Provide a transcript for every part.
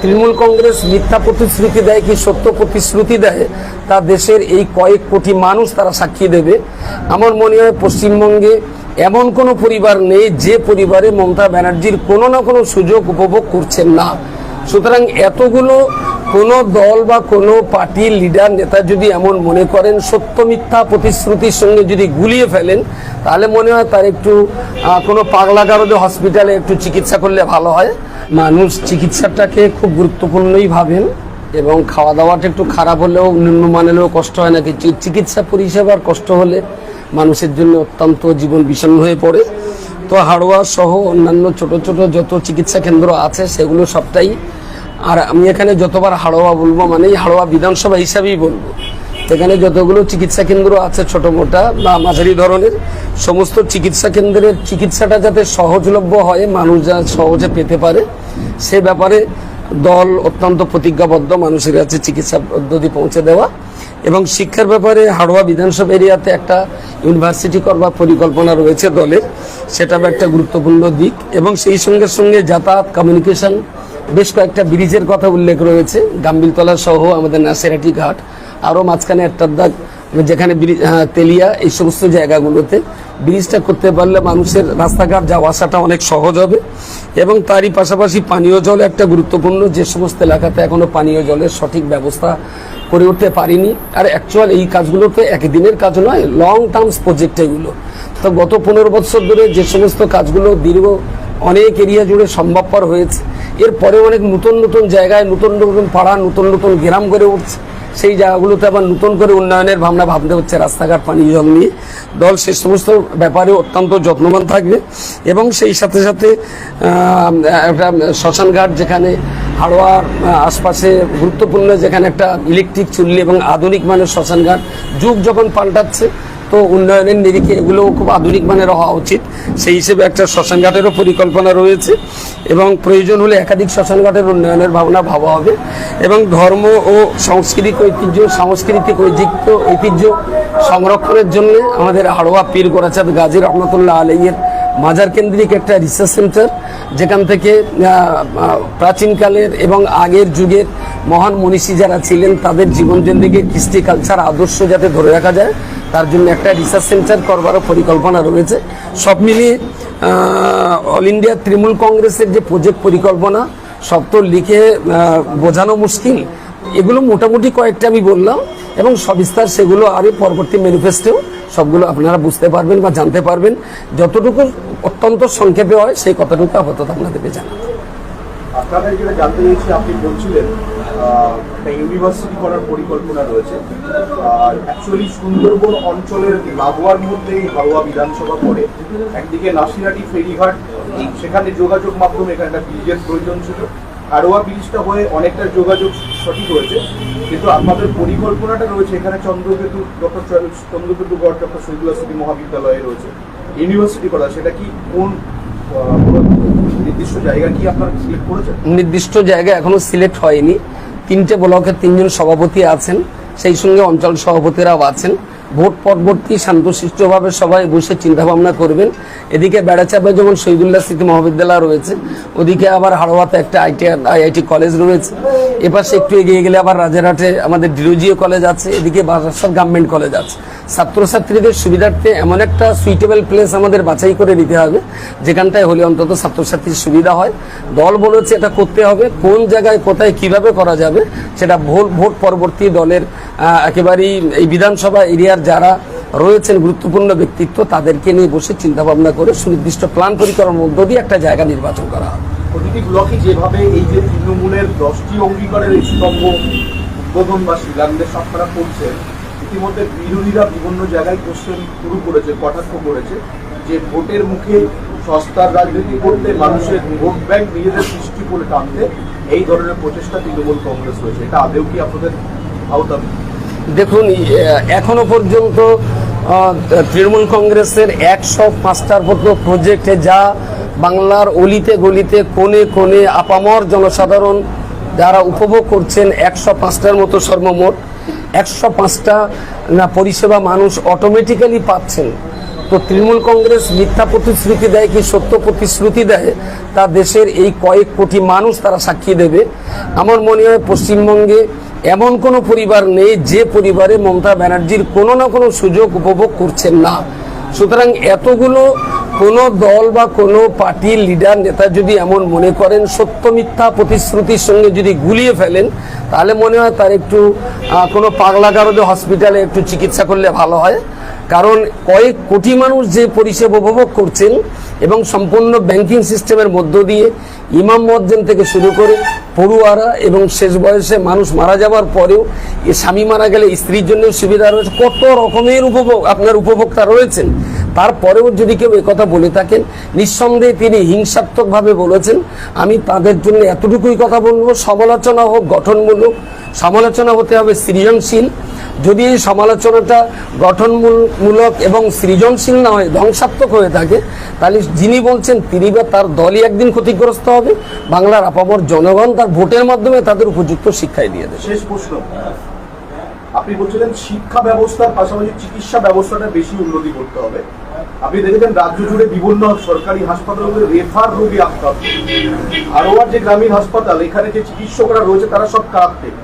তৃণমূল কংগ্রেস মিথ্যা প্রতিশ্রুতি দেয় কি সত্য প্রতিশ্রুতি দেয় তা দেশের এই কয়েক কোটি মানুষ তারা সাক্ষী দেবে। আমার মনে হয় পশ্চিমবঙ্গে এমন কোনো পরিবার নেই যে পরিবারে মমতা ব্যানার্জির কোনো না কোনো সুযোগ উপভোগ করছেন না। সুতরাং এতগুলো কোনো দল বা কোনো পার্টির লিডার নেতা যদি এমন মনে করেন সত্য মিথ্যা প্রতিশ্রুতির সঙ্গে যদি গুলিয়ে ফেলেন, তাহলে মনে হয় তার একটু কোনো পাগলাগারদে হসপিটালে একটু চিকিৎসা করলে ভালো হয়। মানুষ চিকিৎসাটাকে খুব গুরুত্বপূর্ণই ভাবেন এবং খাওয়া দাওয়াটা একটু খারাপ হলেও নিম্নমানেরও কষ্ট হয় না, কিন্তু চিকিৎসা পরিষেবার কষ্ট হলে মানুষের জন্য অত্যন্ত জীবন বিষণ্ণ হয়ে পড়ে। তো হাড়োয়া সহ অন্যান্য ছোট ছোট যত চিকিৎসা কেন্দ্র আছে সেগুলো সবটাই, আর আমি এখানে যতবার হাড়োয়া বলবো মানেই হাড়োয়া বিধানসভা হিসাবেই বলবো, এখানে যতগুলো চিকিৎসা কেন্দ্র আছে ছোট মোটা বা মাঝারি ধরনের সমস্ত চিকিৎসা কেন্দ্রের চিকিৎসাটা যাতে সহজলভ্য হয়, মানুষ যা সহজে পেতে পারে সে ব্যাপারে দল অত্যন্ত প্রতিজ্ঞাবদ্ধ মানুষের কাছে চিকিৎসা পদ্ধতি পৌঁছে দেওয়া। এবং শিক্ষার ব্যাপারে হাড়োয়া বিধানসভা এরিয়াতে একটা ইউনিভার্সিটি করবার পরিকল্পনা রয়েছে দলের, সেটাও একটা গুরুত্বপূর্ণ দিক। এবং সেই সঙ্গে সঙ্গে যাতায়াত কমিউনিকেশন বেশ কয়েকটা ব্রিজের কথা উল্লেখ রয়েছে, গাম্বিলতলা সহ আমাদের নাসেরাটি ঘাট, আরও মাঝখানে একটা দাগ যেখানে তেলিয়া, এই সমস্ত জায়গাগুলোতে ব্রিজটা করতে পারলে মানুষের রাস্তাঘাট যাওয়া আসাটা অনেক সহজ হবে। এবং তারই পাশাপাশি পানীয় জল একটা গুরুত্বপূর্ণ, যে সমস্ত এলাকাতে এখনো পানীয় জলের সঠিক ব্যবস্থা করে উঠতে পারিনি। আর অ্যাকচুয়াল এই কাজগুলো তো একদিনের কাজ নয়, লং টার্মস প্রজেক্ট এগুলো। তো গত 15 বছর ধরে যে সমস্ত কাজগুলো দীর্ঘ অনেক এরিয়া জুড়ে সম্ভবপর হয়েছে, এরপরে অনেক নতুন নতুন জায়গায় নতুন নতুন পাড়া নতুন নতুন গ্রাম গড়ে উঠছে, সেই জায়গাগুলোতে আবার নতুন করে উন্নয়নের ভাবনা ভাবতে হচ্ছে রাস্তাঘাট পানীয় জল নিয়ে। দল সে সমস্ত ব্যাপারে অত্যন্ত যত্নবান থাকবে। এবং সেই সাথে সাথে একটা শ্মশানঘাট, যেখানে হাড়োয়ার আশপাশে গুরুত্বপূর্ণ, যেখানে একটা ইলেকট্রিক চুল্লি এবং আধুনিক মানের শ্মশানঘাট, যুগ যখন পাল্টাচ্ছে তো উন্নয়নের নিরিখে এগুলো খুব আধুনিক মানের হওয়া উচিত, সেই হিসেবে একটা শ্মশানঘাটেরও পরিকল্পনা রয়েছে। এবং প্রয়োজন হলে একাধিক শ্মশানঘাটের উন্নয়নের ভাবনা ভাবা হবে। এবং ধর্ম ও সাংস্কৃতিক ঐতিহ্য সংরক্ষণের জন্য আমাদের হাড়োয়া পীর গোরাচাঁদ গাজী রহমতুল্লাহ আলাইয়ের মাজার কেন্দ্রিক একটা রিসার্চ সেন্টার, যেখান থেকে প্রাচীনকালের এবং আগের যুগের মহান মনীষী যারা ছিলেন তাদের জীবনজন্দিকে কৃষ্টি কালচার আদর্শ যাতে ধরে রাখা যায়, তার জন্য একটা রিসার্চ সেন্টার করবারও পরিকল্পনা রয়েছে। সব মিলিয়ে অল ইন্ডিয়া তৃণমূল কংগ্রেসের যে প্রজেক্ট পরিকল্পনা, সব তো লিখে বোঝানো মুশকিল, এগুলো মোটামুটি কয়েকটা আমি বললাম, এবং সবিস্তার সেগুলো আরও পরবর্তী ম্যানিফেস্টো সবগুলো আপনারা বুঝতে পারবেন বা জানতে পারবেন। যতটুকু অত্যন্ত সংক্ষেপে হয় সেই কথাটুকু আপাতত আপনাদেরকে জানাবো। আপনারা যেটা জানতে চাইছি, আপনি বলছিলেন একটা ইউনিভার্সিটি করার পরিকল্পনা রয়েছে, আর অ্যাকচুয়ালি সুন্দরবন অঞ্চলের লাগোয়ার মধ্যেই হাড়োয়া বিধানসভা পড়ে। একদিকে নাসিরাটি ফেরিঘাট, সেখানে যোগাযোগ মাধ্যমে এখানে একটা ব্রিজের প্রয়োজন ছিল, হাড়োয়া ব্রিজটা হয়ে অনেকটা যোগাযোগ সঠিক হয়েছে, কিন্তু আপনাদের পরিকল্পনাটা রয়েছে এখানে চন্দ্রকেতুগড় ডক্টর শহীদুল্লাহ স্মৃতি মহাবিদ্যালয়ে রয়েছে ইউনিভার্সিটি করা। সেটা কি কোন নির্দিষ্ট জায়গা কি আপনারা সিলেক্ট করেছেন? নির্দিষ্ট জায়গা এখনো সিলেক্ট হয়নি। 3টে ব্লকের 3জন সভাপতি আছেন, সেই সঙ্গে অঞ্চল সভাপতিরাও আছেন। ভোট পরবর্তী শান্তশিষ্টভাবে সবাই বসে চিন্তা ভাবনা করবেন। এদিকে বেড়াচাপে যেমন শহীদুল্লাহ স্মৃতি মহাবিদ্যালয় রয়েছে, ওদিকে আবার হাড়োয়াতে একটা আইআইটি কলেজ রয়েছে, এপাশে একটু এগিয়ে গেলে আবার রাজারহাটে আমাদের ডিরোজিও কলেজ আছে, এদিকে বারাসাত গভর্নমেন্ট কলেজ আছে। ছাত্রছাত্রীদের সুবিধার্থে এমন একটা সুইটেবল প্লেস আমাদের বাছাই করে নিতে হবে, যেখানটায় হলে অন্তত ছাত্রছাত্রীর সুবিধা হয়। দল বলেছে এটা করতে হবে, কোন জায়গায় কোথায় কিভাবে করা যাবে সেটা ভোট পরবর্তী দলের একেবারেই এই বিধানসভা এরিয়ার যারা রয়েছেন গুরুত্বপূর্ণ ব্যক্তিত্ব তাদেরকে নিয়ে বসে চিন্তা ভাবনা করে সুনির্দিষ্ট প্ল্যান পরিকল্পনার মধ্য দিয়ে একটা জায়গা নির্বাচন করা হবে। প্রতিটি ব্লকে যেভাবে এই যে তৃণমূলের 10টি অঙ্গীকারের এই স্তম্ভ উদ্বোধন বা শিলান্যাস আপনারা করছেন, ইতিমধ্যে বিরোধীরা বিভিন্ন জায়গায় কোশ্চেন শুরু করেছে, কটাক্ষ করেছে যে ভোটের মুখে সস্তার রাজনীতি করতে, মানুষের ভোট ব্যাংক নিজেদের সৃষ্টি করে টানতে এই ধরনের প্রচেষ্টা তৃণমূল কংগ্রেস রয়েছে। এটা আদৌ কি আপনাদের আওতাম? দেখুন, এখনো পর্যন্ত তৃণমূল কংগ্রেসের 105টার মতো প্রজেক্টে যা বাংলার অলিতে গলিতে কোণে কোণে আপামর জনসাধারণ যারা উপভোগ করছেন, 105টার মতো সর্বমোট 105টা পরিষেবা মানুষ অটোমেটিক্যালি পাচ্ছেন। তো তৃণমূল কংগ্রেস মিথ্যা প্রতিশ্রুতি দেয় কি সত্য প্রতিশ্রুতি দেয় তা দেশের এই কয়েক কোটি মানুষ তারা সাক্ষী দেবে। আমার মনে হয় পশ্চিমবঙ্গে এমন কোনো পরিবার নেই যে পরিবারে মমতা ব্যানার্জির কোনো না কোনো সুযোগ উপভোগ করছেন না। সুতরাং এতগুলো কোনো দল বা কোনো পার্টির লিডার নেতা যদি এমন মনে করেন, সত্য মিথ্যা প্রতিশ্রুতির সঙ্গে যদি গুলিয়ে ফেলেন, তাহলে মনে হয় তার একটু কোনো পাগলাগারদে হসপিটালে একটু চিকিৎসা করলে ভালো হয়। কারণ কয়েক কোটি মানুষ যে পরিষেবা উপভোগ করছেন এবং সম্পূর্ণ ব্যাংকিং সিস্টেমের মধ্য দিয়ে ইমাম মুয়াজ্জিন থেকে শুরু করে পড়ুয়ারা এবং শেষ বয়সে মানুষ মারা যাওয়ার পরেও স্বামী মারা গেলে স্ত্রীর জন্য সুবিধা রয়েছে, কত রকমের আপনার উপভোক্তা রয়েছেন। তারপরেও যদি কেউ একথা বলে থাকেন, নিঃসন্দেহে তিনি হিংসাত্মকভাবে বলেছেন। আমি তাদের জন্য এতটুকুই কথা বলবো, সমালোচনা হোক গঠনমূলক, সমালোচনা হতে হবে সৃজনশীল। যদি এই সমালোচনাটা গঠনমূলক এবং সৃজনশীল না হয়ে ধ্বংসাত্মক হয়ে থাকে, তাহলে যিনি বলছেন তিনি বা তার দলই একদিন ক্ষতিগ্রস্ত হবে। বাংলার আপামর জনগণ তার ভোটের মাধ্যমে তাদের উপযুক্ত শিক্ষাই দিয়ে দেবে। শেষ প্রশ্ন, আপনি বলছিলেন শিক্ষা ব্যবস্থার পাশাপাশি চিকিৎসা ব্যবস্থাটা বেশি উন্নতি করতে হবে। আপনি দেখেছেন রাজ্য জুড়ে বিভিন্ন সরকারি হাসপাতালে রেফার রোগী আক্রান্ত। হারোয়ার যে গ্রামীণ হাসপাতাল, এখানে যে চিকিৎসকরা রয়েছে তারা সব কারাপ্টেড।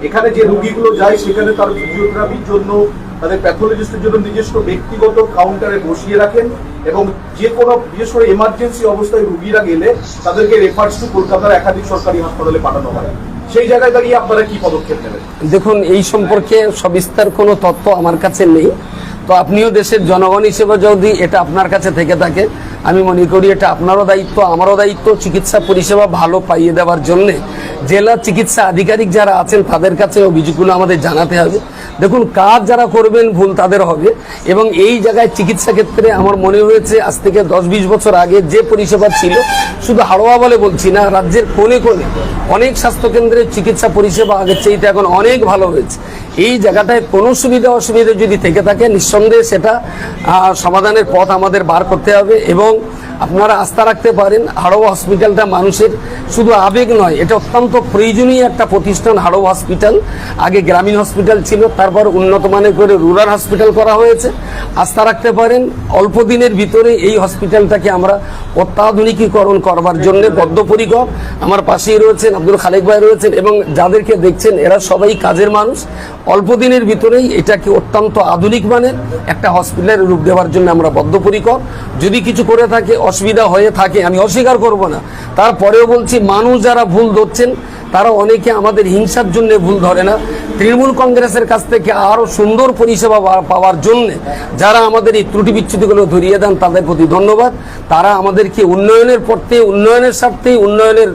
এখানে যে রোগীগুলো যায় সেখানে তার ফিজিওথেরাপির জন্য, তাদের প্যাথোলজিস্টের জন্য নিজস্ব ব্যক্তিগত কাউন্টারে বসিয়ে রাখেন এবং যে কোনো বিশেষ করে এমার্জেন্সি অবস্থায় রোগীরা গেলে তাদেরকে রেফার টু কলকাতার একাধিক সরকারি হাসপাতালে পাঠানো হয়। সেই জায়গায় দাঁড়িয়ে আপনারা কি পদক্ষেপ নেবেন? দেখুন, এই সম্পর্কে সবিস্তার কোনো তথ্য আমার কাছে নেই। তো আপনিও দেশের জনগণ হিসেবে যদি এটা আপনার কাছে থেকে থাকে, আমি মনে করি এটা আপনারও দায়িত্ব, আমারও দায়িত্ব চিকিৎসা পরিষেবা ভালো পাইয়ে দেওয়ার জন্যে জেলা চিকিৎসা আধিকারিক যারা আছেন তাদের কাছে অভিযোগগুলো আমাদের জানাতে হবে। দেখুন, কাজ যারা করবেন ভুল তাদের হবে। এবং এই জায়গায় চিকিৎসা ক্ষেত্রে আমার মনে হয়েছে আজ থেকে 10-20 বছর আগে যে পরিষেবা ছিল, শুধু হাড়োয়া বলে বলছি না, রাজ্যের কোণে কোণে অনেক স্বাস্থ্যকেন্দ্রের চিকিৎসা পরিষেবা আগের চাইতে এখন অনেক ভালো হয়েছে। এই জায়গাটায় কোনো সুবিধা অসুবিধা যদি থেকে থাকে, নিঃসন্দেহে সেটা সমাধানের পথ আমাদের বার করতে হবে। এবং আপনারা আস্থা রাখতে পারেন, হাড়োয়া হসপিটালটা মানুষের শুধু আবেগ নয়, এটা অত্যন্ত প্রয়োজনীয় একটা প্রতিষ্ঠান। হাড়োয়া হসপিটাল আগে গ্রামীণ হসপিটাল ছিল, তারপর উন্নত মানের করে রুরাল হসপিটাল করা হয়েছে। আস্থা রাখতে পারেন, অল্প দিনের ভিতরে এই হসপিটালটাকে আমরা অত্যাধুনিকীকরণ করবার জন্য বদ্ধপরিকর। আমার পাশেই রয়েছেন আব্দুল খালেক ভাই রয়েছেন এবং যাদেরকে দেখছেন এরা সবাই কাজের মানুষ। অল্প দিনের ভিতরেই এটাকে অত্যন্ত আধুনিক মানের একটা হসপিটালের রূপ দেওয়ার জন্য আমরা বদ্ধপরিকর। যদি কিছু করে থাকে, অসুবিধা হয়ে থাকে, আমি অস্বীকার করব না। তারপরেও বলছি, মানুষ যারা ভুল ধরছেন তারা অনেকে আমাদের হিংসার জন্য ভুল ধরে না। তৃণমূল কংগ্রেসের কাছ থেকে আরও সুন্দর পরিষেবা পাওয়ার জন্য যারা আমাদের এই ত্রুটি বিচ্যুতিগুলো ধরিয়ে দেন, তাদের প্রতি ধন্যবাদ। তারা আমাদেরকে উন্নয়নের পথে, উন্নয়নের স্বার্থে, উন্নয়নের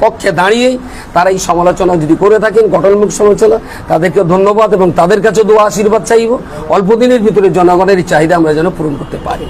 পক্ষে দাঁড়িয়েই তারা এই সমালোচনা যদি করে থাকেন, গঠনমূলক সমালোচনা, তাদেরকে ধন্যবাদ এবং তাদের কাছে দোয়া আশীর্বাদ চাইব। অল্প দিনের ভিতরে জনগণের চাহিদা আমরা যেন পূরণ করতে পারি।